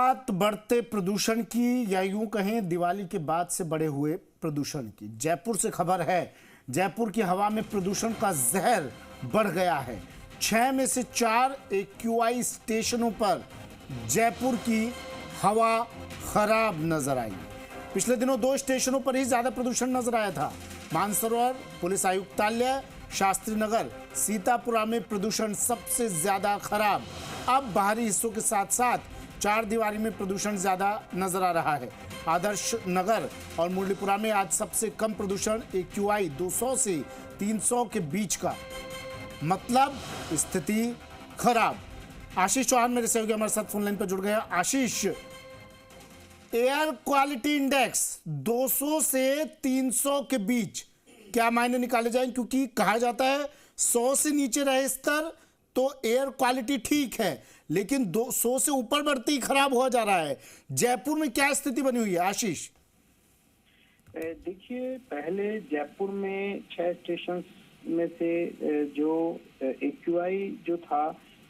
बात बढ़ते प्रदूषण की या यूं कहें दिवाली के बाद से बढ़े हुए प्रदूषण की। जयपुर से खबर है, जयपुर की हवा में प्रदूषण का जहर बढ़ गया है। 6 में से 4 एक्यूआई स्टेशनों पर जयपुर की हवा खराब नजर आई। पिछले दिनों 2 स्टेशनों पर ही ज्यादा प्रदूषण नजर आया था। मानसरोवर, पुलिस आयुक्तालय, शास्त्री नगर, सीतापुरा में प्रदूषण सबसे ज्यादा खराब। अब बाहरी हिस्सों के साथ साथ चार दीवारी में प्रदूषण ज्यादा नजर आ रहा है। आदर्श नगर और मुरलीपुरा में आज सबसे कम प्रदूषण एक्यूआई 200 से 300 के बीच का, मतलब स्थिति खराब। आशीष चौहान मेरे सहयोगी हमारे साथ फोन लाइन पर जुड़ गए। आशीष, एयर क्वालिटी इंडेक्स 200 से 300 के बीच क्या मायने निकाले जाएं? क्योंकि कहा जाता है 100 से नीचे रहे स्तर तो एयर क्वालिटी ठीक है, लेकिन 200 से ऊपर बढ़ती खराब हो जा रहा है। जयपुर में क्या स्थिति बनी हुई है आशीष? देखिए, पहले जयपुर में 6 स्टेशन में से जो एक्यूआई जो था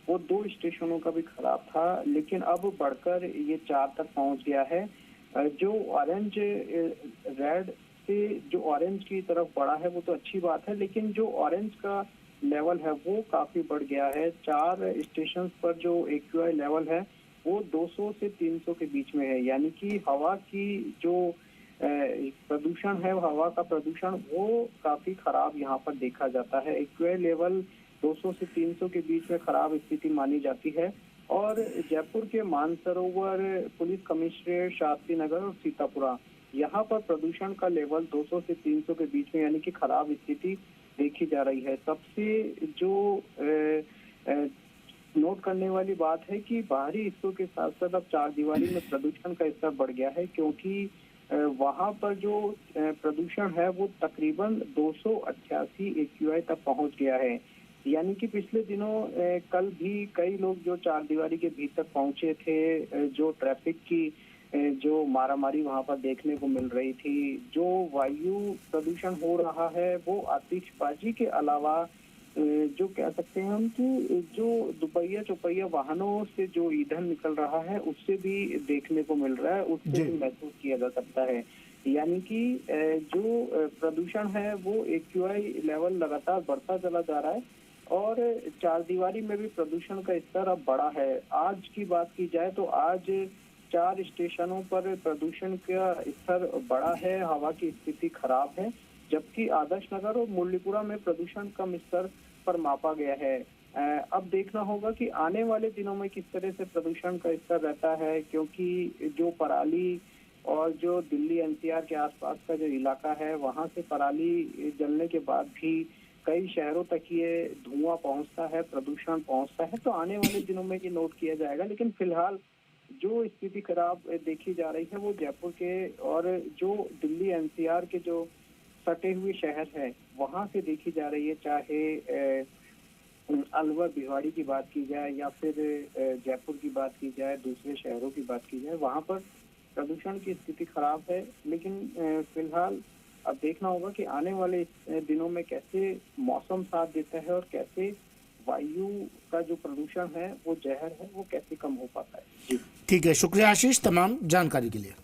वो 2 स्टेशनों का भी खराब था, लेकिन अब बढ़कर ये 4 तक पहुंच गया है। जो ऑरेंज रेड से जो ऑरेंज की तरफ बढ़ा है वो तो अच्छी बात है, लेकिन जो ऑरेंज का लेवल है वो काफी बढ़ गया है। 4 स्टेशन पर जो एक्यूआई लेवल है वो 200 से 300 के बीच में है, यानी कि हवा की जो प्रदूषण है, हवा का प्रदूषण वो काफी खराब यहाँ पर देखा जाता है। एक्यूआई लेवल 200 से 300 के बीच में खराब स्थिति मानी जाती है। और जयपुर के मानसरोवर, पुलिस कमिश्नरेट, शास्त्री नगर और सीतापुरा, यहाँ पर प्रदूषण का लेवल 200 से 300 के बीच में यानी कि खराब स्थिति देखी जा रही है। सबसे जो नोट करने वाली बात है कि बाहरी हिस्सों के साथ साथ अब चार दीवारी में प्रदूषण का स्तर बढ़ गया है, क्योंकि वहां पर जो प्रदूषण है वो तकरीबन 288 एक्यूआई तक पहुंच गया है। यानी कि पिछले दिनों कल भी कई लोग जो चार दीवारी के भीतर पहुंचे थे, जो ट्रैफिक की जो मारामारी वहां पर देखने को मिल रही थी, जो वायु प्रदूषण हो रहा है वो आतिशबाजी के अलावा जो कह सकते हैं हम कि जो दुपहिया चौपहिया वाहनों से जो ईंधन निकल रहा है उससे भी देखने को मिल रहा है, उससे भी महसूस किया जा सकता है। यानी कि जो प्रदूषण है वो एक्यूआई लेवल लगातार बढ़ता चला जा रहा है और चार दीवारी में भी प्रदूषण का स्तर अब बढ़ा है। आज की बात की जाए तो आज 4 स्टेशनों पर प्रदूषण का स्तर बढ़ा है, हवा की स्थिति खराब है, जबकि आदर्श नगर और मुरलीपुरा में प्रदूषण कम स्तर पर मापा गया है। अब देखना होगा कि आने वाले दिनों में किस तरह से प्रदूषण का स्तर रहता है, क्योंकि जो पराली और जो दिल्ली एनसीआर के आसपास का जो इलाका है वहां से पराली जलने के बाद भी कई शहरों तक ये धुआं पहुंचता है, प्रदूषण पहुंचता है। तो आने वाले दिनों में ये नोट किया जाएगा, लेकिन फिलहाल जो स्थिति खराब देखी जा रही है वो जयपुर के और जो दिल्ली एनसीआर के जो सटे हुए शहर है वहां से देखी जा रही है। चाहे अलवर भिवाड़ी की बात की जाए या फिर जयपुर की बात की जाए, दूसरे शहरों की बात की जाए, वहां पर प्रदूषण की स्थिति खराब है। लेकिन फिलहाल अब देखना होगा कि आने वाले दिनों में कैसे मौसम साथ देता है और कैसे वायु का जो प्रदूषण है वो जहर है वो कैसे कम हो पाता है। जी ठीक है, शुक्रिया आशीष तमाम जानकारी के लिए।